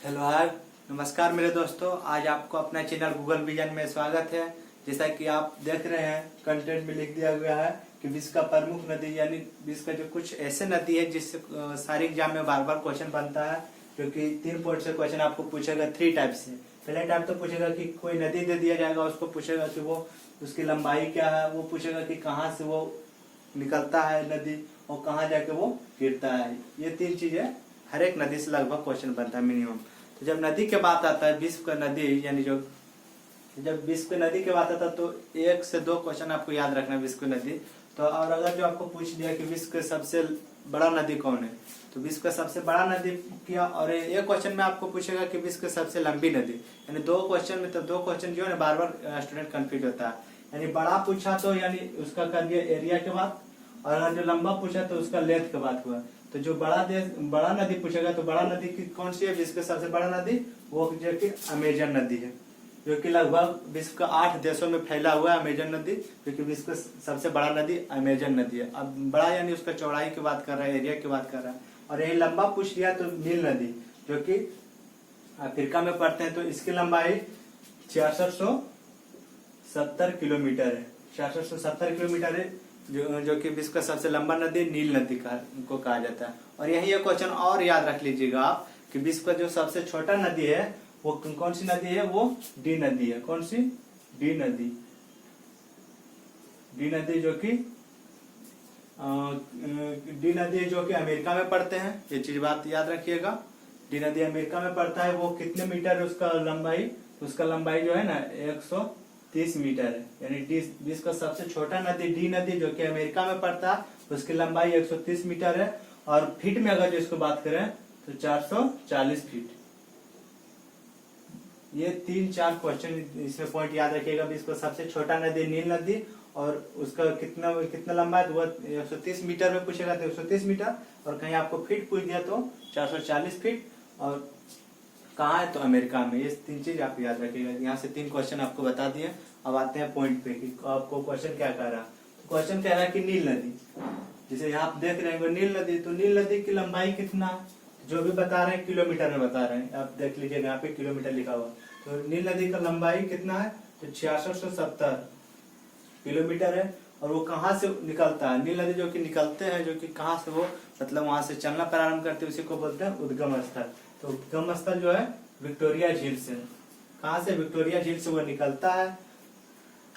Hello hi, नमस्कार मेरे दोस्तों। आज आपको अपना चैनल गूगल विजन में स्वागत है। जैसा कि आप देख रहे हैं, कंटेंट में लिख दिया गया है कि विश्व का प्रमुख नदी यानी विश्व का जो कुछ ऐसे नदी है जिससे सारे एग्जाम में बार बार क्वेश्चन बनता है, जो कि 3 पॉइंट से क्वेश्चन आपको पूछेगा 3 टाइप से। पहले टाइप तो पूछेगा कि कोई नदी दे दिया जाएगा, उसको पूछेगा कि वो उसकी लंबाई क्या है, वो पूछेगा कि कहाँ से वो निकलता है नदी और कहाँ जाके वो गिरता है। ये 3 चीजें हर एक नदी से लगभग क्वेश्चन बनता है मिनिमम। तो जब नदी के बात आता है, विश्व का नदी यानी जो जब विश्व की नदी की बात आता है तो 1 से 2 क्वेश्चन आपको याद रखना विश्व की नदी। तो और अगर जो आपको पूछ दिया कि विश्व का सबसे बड़ा नदी कौन है, तो विश्व का सबसे बड़ा नदी क्या, और एक क्वेश्चन में आपको पूछेगा कि विश्व की सबसे लंबी नदी, यानी 2 क्वेश्चन में। तो 2 क्वेश्चन जो है ना, बार बार स्टूडेंट कंफ्यूज होता है। यानी बड़ा पूछा तो यानी उसका कर दिया एरिया के बाद, और अगर जो लंबा पूछा तो उसका लेंथ के बात हुआ। तो जो बड़ा नदी पूछेगा तो बड़ा नदी की कौन सी है, विश्व की सबसे बड़ा नदी वो जो कि अमेजन नदी है, जो कि लगभग विश्व का 8 देशों में फैला हुआ है अमेजन नदी, क्योंकि विश्व का सबसे बड़ा नदी अमेजन नदी है। अब बड़ा यानी उसका चौड़ाई की बात कर रहा है, एरिया की बात कर रहा है। और यही लंबा पूछ लिया तो नील नदी, जो कि अफ्रीका में पड़ते हैं, तो इसकी लंबाई 6670 किलोमीटर है। 6670 किलोमीटर है, जो कि विश्व का सबसे लंबा नदी नील नदी को कहा जाता है। और यही एक क्वेश्चन और याद रख लीजिएगा आप कि विश्व का जो सबसे छोटा नदी है वो कौन सी नदी है, वो डी नदी है। कौन सी? डी नदी। डी नदी जो कि अमेरिका में पड़ते हैं। ये चीज बात याद रखिएगा, डी नदी अमेरिका में पड़ता है। वो कितने मीटर है उसका लंबाई? उसका लंबाई जो है ना 130 मीटर है। यानी विश्व का सबसे छोटा नदी डी नदी जो कि अमेरिका में पड़ता है, उसकी लंबाई 130 मीटर है। और फीट में अगर जो इसको बात करें तो 440 फीट। ये 3-4 क्वेश्चन इसमें पॉइंट याद रखिएगा। विश्व का सबसे छोटा नदी नील नदी, और उसका कितना लंबा है तो वह 130 मीटर में पूछेगा तो 130 मीटर, और कहीं आपको फीट पूछ दिया तो 440 फीट, और कहाँ है तो अमेरिका में। ये 3 चीज आप याद रखिएगा। यहाँ से 3 क्वेश्चन आपको बता दिए। अब आते हैं पॉइंट पे कि आपको क्वेश्चन क्या कह रहा है। तो क्वेश्चन कह रहा है कि नील नदी, जैसे यहाँ आप देख रहे हैं नील नदी, तो नील नदी की लंबाई कितना है, जो भी बता रहे हैं किलोमीटर में बता रहे हैं। आप देख लीजिए यहाँ पे किलोमीटर लिखा हुआ। तो नील नदी का लंबाई कितना है, तो 6670 किलोमीटर है। और वो कहाँ से निकलता है? नील नदी जो कि निकलते हैं, जो कि कहाँ से, वो मतलब वहां से चलना प्रारंभ करते हैं, उसी को बोलते हैं उद्गम स्थल। तो उद्गम स्थल जो है विक्टोरिया झील से। कहाँ से? विक्टोरिया झील से वो निकलता है।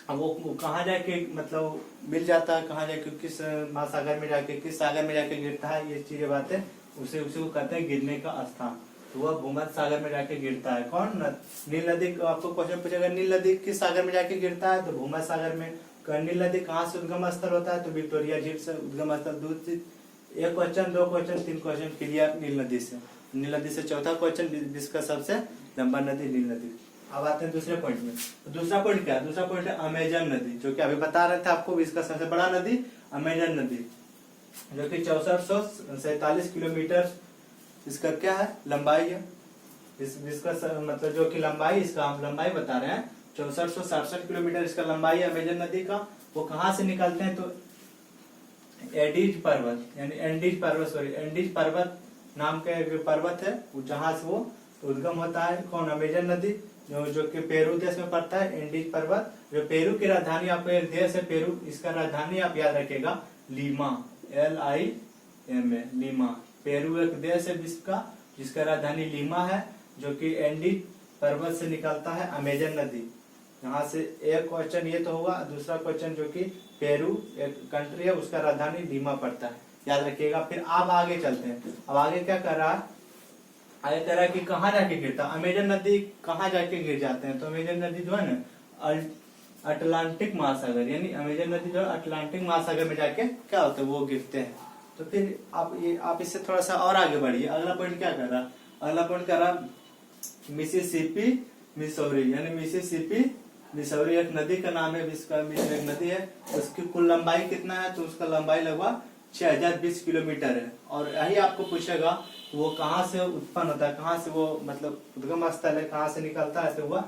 अब वो कहाँ जाके मतलब मिल जाता है, कहाँ जाके किस महासागर में जाके, किस सागर में जाके गिरता है, ये चीजें बातें उसी को कहते हैं गिरने का स्थान। तो वह भूमध्य सागर में जाके गिरता है। कौन? नील नदी। आपको क्वेश्चन पूछेगा नील नदी किस सागर में जाके गिरता है, तो भूमध्य सागर में। नील नदी कहाँ से उद्गम स्थल होता है, तो विक्टोरिया झील से उद्गम स्थल। 1 क्वेश्चन, 2 क्वेश्चन, 3 क्वेश्चन क्लियर नील नदी से। नील नदी से चौथा क्वेश्चन, विश्व का सबसे लंबा नदी नील नदी। अब आते हैं दूसरे पॉइंट में। तो दूसरा पॉइंट क्या है? दूसरा पॉइंट है अमेजन नदी, जो कि अभी बता रहे थे आपको, विश्व का सबसे बड़ा नदी अमेजन नदी, जो कि 6447 किलोमीटर इसका क्या है, लंबाई है। इसका मतलब जो कि लंबाई, इसका हम लंबाई बता रहे हैं 6467 किलोमीटर इसका लंबाई है अमेजन नदी का। वो कहाँ से निकलते हैं, तो एंडीज पर्वत, यानी एंडीज पर्वत नाम का एक पर्वत है, जहां से वो उद्गम होता है। कौन? अमेजन नदी, जो कि पेरू देश में पड़ता है। एंडीज पर्वत, जो पेरू की राजधानी, आपको एक देश है पेरू, इसका राजधानी आप याद रखेगा लीमा, LIMA, लीमा। पेरू एक देश है विश्व का जिसका राजधानी लीमा है, जो कि एंडीज पर्वत से निकलता है अमेजन नदी। यहाँ से एक क्वेश्चन ये तो होगा। दूसरा क्वेश्चन जो कि पेरू एक कंट्री है, उसका राजधानी लीमा पड़ता है, याद रखिएगा। फिर आप आगे चलते हैं। अब आगे क्या कर रहा है? आगे कह रहा है कि कहाँ जाके गिरता है अमेजन नदी, कहाँ जाके गिर जाते हैं। तो अमेजन नदी जो है ना अटलांटिक महासागर, यानी अमेजन नदी जो है अटलांटिक महासागर में जाके क्या होता है, वो गिरते हैं। तो फिर आप इससे थोड़ा सा और आगे बढ़िए। अगला पॉइंट क्या कर रहा है? अगला पॉइंट कर रहा मिसिसिपी मिसौरी, यानी मिसिसिपी मिसौरी एक नदी का नाम है, विश्व का एक नदी है। उसकी कुल लंबाई कितना है, तो उसका लंबाई लगभग 6020 किलोमीटर है। और यही आपको पूछेगा वो कहाँ से उत्पन्न होता है, कहाँ से वो मतलब उद्गम स्थल है, कहाँ से निकलता है, तो वह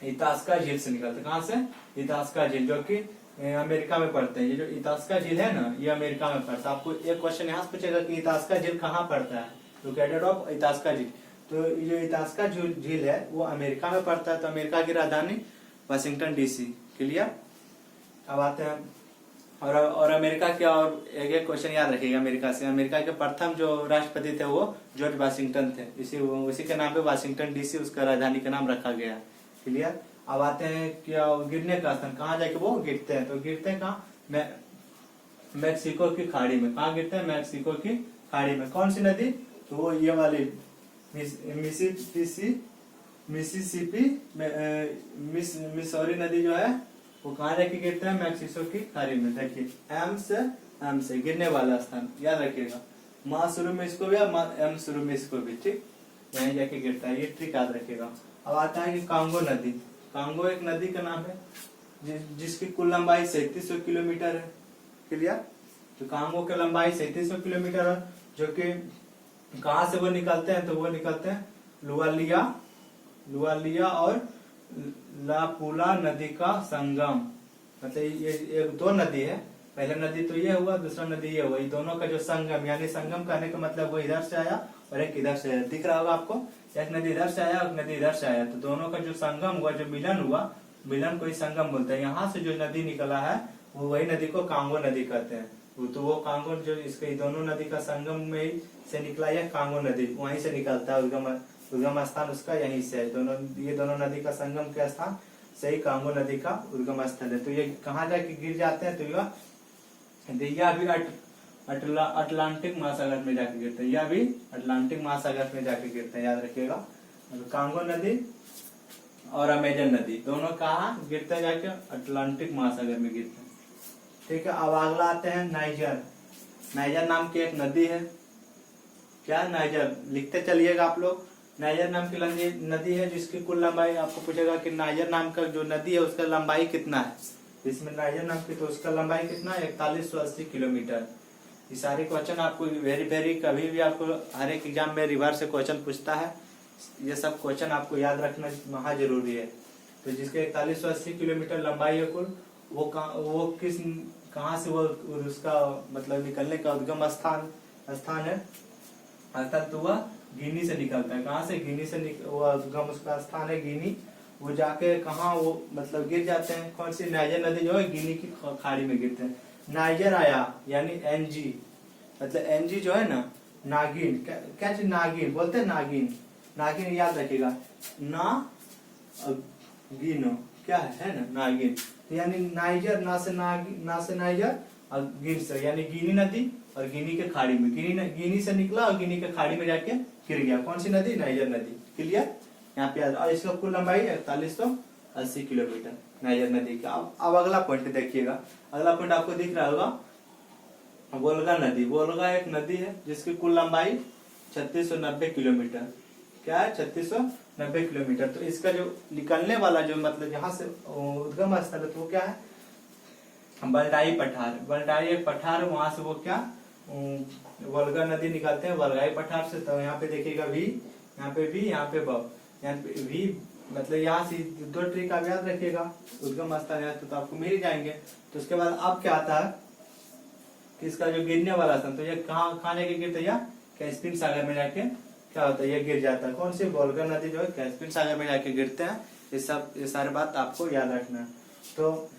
इतास्का झील से निकलता है। कहाँ से? इतास्का झील, जो कि अमेरिका में पड़ते हैं। ये जो इतास्का झील है ना, ये अमेरिका में पड़ता है। आपको एक क्वेश्चन यहाँ से पूछेगा कि इतास्का झील कहाँ पड़ता है, लोकेटेड ऑफ इतास्का झील। तो ये इतास्का जो झील है वो अमेरिका में पड़ता है, तो अमेरिका की राजधानी वाशिंगटन डीसी। क्लियर। अब आते हैं और अमेरिका के, और एक क्वेश्चन याद रखिएगा अमेरिका से। अमेरिका के प्रथम जो राष्ट्रपति थे वो जॉर्ज वाशिंगटन थे, उसी के नाम पे वाशिंगटन डीसी उसका राजधानी का नाम रखा गया। क्लियर। अब आते हैं क्या गिरने का स्थान, कहाँ जाके वो गिरते हैं, तो गिरते हैं कहाँ, मैक्सिको की खाड़ी में। कहाँ गिरते हैं, मैक्सिको की खाड़ी में। कौन सी नदी, तो वो ये वाली मिसिसिपी मिसौरी नदी जो है वो कहाँ जाके गिरते हैं, मैक्सिको की खाड़ी में। देखिए एम से गिरने वाला स्थान याद रखिएगा, माँ शुरू में इसको भी और एम शुरू में इसको भी, ठीक, यहीं जाके गिरता है, ये ट्रिक याद रखिएगा। अब आता है कि कांगो नदी। कांगो एक नदी का नाम है जिसकी कुल लंबाई 3700 किलोमीटर है। क्लियर। तो कांगो की लंबाई 3700 किलोमीटर है, जो कि कहाँ से वो निकलते हैं, तो वो निकलते हैं लुआलिया और लापुला नदी का संगम। मतलब ये दो नदी है, पहला नदी तो ये हुआ, दूसरा नदी ये हुआ, ये दोनों का जो संगम, यानी संगम कहने का मतलब वो इधर से आया और एक इधर से आया। दिख रहा होगा आपको, एक नदी इधर से आया, एक नदी इधर से आया, तो दोनों का जो संगम हुआ, जो मिलन हुआ, मिलन को ही संगम बोलते हैं। यहाँ से जो नदी निकला है वो वही नदी को कांगो नदी कहते हैं। तो वो कांगो जो इसके दोनों नदी का संगम में ही से निकला है कांगो नदी, वहीं से निकलता है, उद्गम स्थान उसका यहीं से है। ये दोनों नदी का संगम के स्थान से ही कांगो नदी का उद्गम स्थल है। तो ये कहाँ जाके गिर जाते हैं, तो यह भी अटलांटिक महासागर में जाके गिरते हैं, यह भी अटलांटिक महासागर में जाके गिरते हैं, याद रखिएगा। कांगो नदी और अमेजन नदी दोनों कहाँ गिरते हैं, जाके अटलांटिक महासागर में गिरते हैं। ठीक है। अब अगला आते हैं नाइजर। नाइजर नाम की एक नदी है, क्या नाइजर, लिखते चलिएगा आप लोग। नाइजर नाम की नदी है जिसकी कुल लंबाई, आपको पूछेगा कि नाइजर नाम का जो नदी है उसका लंबाई कितना है, इसमें नाइजर नाम की, तो उसका लंबाई कितना है, 4180 किलोमीटर। ये सारे क्वेश्चन आपको वेरी कभी भी आपको हर एक एग्जाम में रिवर्स से क्वेश्चन पूछता है, ये सब क्वेश्चन आपको याद रखना महा जरूरी है। तो जिसके 4180 किलोमीटर लंबाई है कुल, वो किस कहाँ से वो उसका मतलब निकलने का उद्गम स्थान है, अर्थात तो वह गिनी से निकलता है। कहाँ से, गिनी से वो उद्गम उसका स्थान है गिनी। वो जाके कहाँ वो मतलब गिर जाते हैं, कौन सी, नाइजर नदी जो है गिनी की खाड़ी में गिरते हैं। नाइजर आया यानी एनजी, मतलब एनजी जो है ना, नागिन, क्या चीज, नागिन बोलते हैं, नागिन याद रखिएगा, ना गिनो क्या है ना, नागिन। यानी नाइजर, ना से नाइजर और गिन से, यानी गिनी नदी और गिनी के खाड़ी में, गिनी से निकला और गिनी के खाड़ी में जाके गिर गया। कौन सी नदी, नाइजर नदी। क्लियर। यहाँ पे और इसका कुल लंबाई 4180 किलोमीटर नाइजर नदी का। अब अगला पॉइंट देखिएगा, अगला पॉइंट आपको दिख रहा होगा, वोल्गा नदी। वोल्गा एक नदी है जिसकी कुल लंबाई 3690 किलोमीटर, क्या है, 3690 किलोमीटर। तो इसका जो निकलने वाला जो मतलब यहाँ से उद्गम स्थल है, तो वो क्या है, बलटाई पठार एक पठार, वहां से वो क्या, वोल्गा नदी निकलते हैं वल्गाई पठार से। तो यहाँ पे देखिएगा वी, यहाँ पे वी, यहाँ पे बब, यहाँ पे वी, मतलब यहाँ से दो ट्रिक आप याद रखिएगा, उद्गम स्थान है तो आपको मिल जाएंगे। तो उसके बाद अब क्या आता है कि इसका जो गिरने वाला स्थान, तो ये कहाँ जाके गिरता है, कैस्पियन सागर में जाके क्या होता है, ये गिर जाता है। कौन सी, वोल्गा नदी जो है कैस्पियन सागर में जाके गिरते हैं। ये सारे बात आपको याद रखना है। तो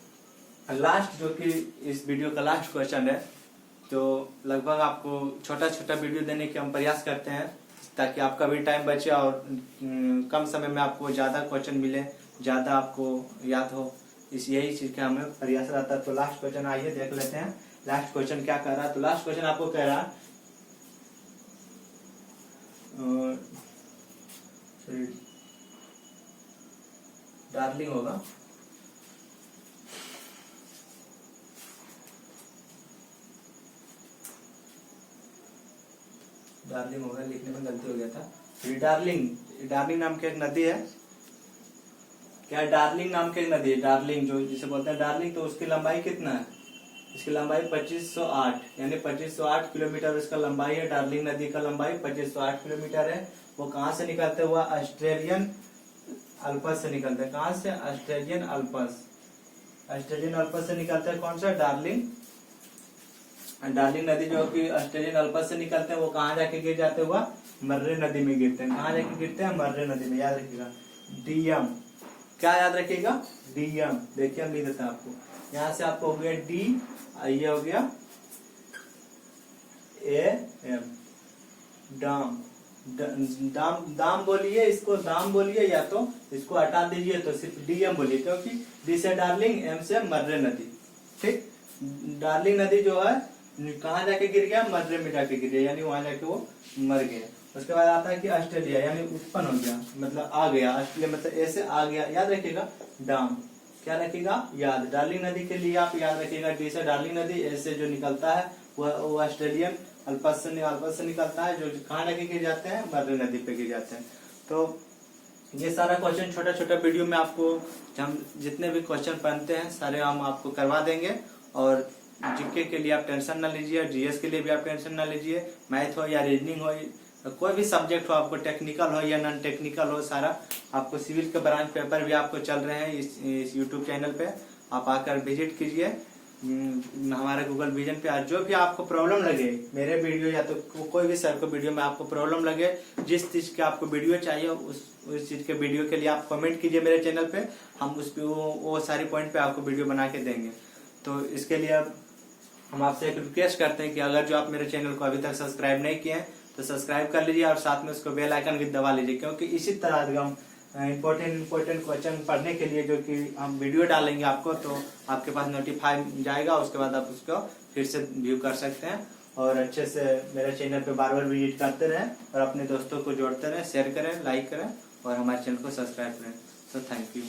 लास्ट जो कि इस वीडियो का लास्ट क्वेश्चन है, तो लगभग आपको छोटा छोटा वीडियो देने के हम प्रयास करते हैं ताकि आपका भी टाइम बचे और कम समय में आपको ज्यादा क्वेश्चन मिले, ज्यादा आपको याद हो, यही चीज का हमें प्रयास रहता है। तो लास्ट क्वेश्चन आइए देख लेते हैं, लास्ट क्वेश्चन क्या कह रहा है। तो लास्ट क्वेश्चन आपको कह रहा है डार्लिंग होगा, डार्लिंग होगा, लिखने में गलती हो गया था। डार्लिंग नाम की एक नदी है, क्या, डार्लिंग नाम की एक नदी है, डार्लिंग जो जिसे बोलते हैं डार्लिंग। तो उसकी लंबाई कितना है, इसकी लंबाई 2508, यानी 2508 किलोमीटर इसका लंबाई है। डार्लिंग नदी का लंबाई 2508 किलोमीटर है। वो कहाँ से निकलते हुआ, ऑस्ट्रेलियन अल्पस से निकलते हैं। कहाँ से, ऑस्ट्रेलियन अल्पस से निकलता है। कौन सा, डार्लिंग डार्लिंग नदी जो कि ऑस्ट्रेलियन अल्पस से निकलते हैं, वो कहाँ जाके गिर जाते हुआ, मर्रे नदी में गिरते हैं। कहाँ जाके गिरते हैं, मर्रे नदी में, याद रखिएगा। डीएम, क्या याद रखिएगा, डीएम। देखिए हम लिख देते हैं आपको, यहाँ से आपको हो गया डी, ये हो गया ए एम, डाम। दाम दाम बोलिए इसको, दाम बोलिए, या तो इसको हटा दीजिए तो सिर्फ डीएम बोलिए, क्योंकि डी से डार्लिंग, एम से मर्रे नदी। ठीक, डार्लिंग नदी जो है कहाँ जाके गिर गया, मर्रे में जाके गिर गया, यानी वहां जाके वो मर गया। उसके बाद आता है कि ऑस्ट्रेलिया, यानी उत्पन्न हो गया, मतलब आ गया। ऑस्ट्रेलिया मतलब ऐसे आ गया, याद रखिएगा। डाम, क्या रखिएगा, याद। डार्लिंग नदी के लिए आप याद रखिएगा, डी से डार्लिंग नदी, ऐसे जो निकलता है वो ऑस्ट्रेलियन अल्पस से निकलता है, जो कहाँ जाके गिर जाते हैं, मर्रे नदी पे गिर जाते हैं। तो ये सारा क्वेश्चन छोटा छोटा वीडियो में आपको, हम जितने भी क्वेश्चन बनते हैं सारे हम आपको करवा देंगे। और जीके के लिए आप टेंशन ना लीजिए, जीएस के लिए भी आप टेंशन ना लीजिए। मैथ हो या रीजनिंग हो, कोई भी सब्जेक्ट हो, आपको टेक्निकल हो या नॉन टेक्निकल हो, सारा आपको सिविल के ब्रांच पेपर भी आपको चल रहे हैं इस यूट्यूब चैनल पे। आप आकर विजिट कीजिए हमारे गूगल विजन पे। आज जो भी आपको प्रॉब्लम लगे मेरे वीडियो या तो कोई भी सर को वीडियो में आपको प्रॉब्लम लगे, जिस चीज के आपको वीडियो चाहिए उस चीज के वीडियो के लिए आप कमेंट कीजिए मेरे चैनल पे। हम उस पे वो सारी पॉइंट पे आपको वीडियो बना के देंगे। तो इसके लिए अब हम आपसे एक रिक्वेस्ट करते हैं कि अगर जो आप मेरे चैनल को अभी तक सब्सक्राइब नहीं किए हैं तो सब्सक्राइब कर लीजिए और साथ में उसको बेल आइकन भी दबा लीजिए, क्योंकि इसी तरह हम इम्पोर्टेंट क्वेश्चन पढ़ने के लिए जो कि हम वीडियो डालेंगे आपको, तो आपके पास नोटिफाई जाएगा। उसके बाद आप उसको फिर से व्यू कर सकते हैं और अच्छे से मेरे चैनल पे बार बार विजिट करते रहें और अपने दोस्तों को जोड़ते रहें, शेयर करें, लाइक करें और हमारे चैनल को सब्सक्राइब करें। तो थैंक यू।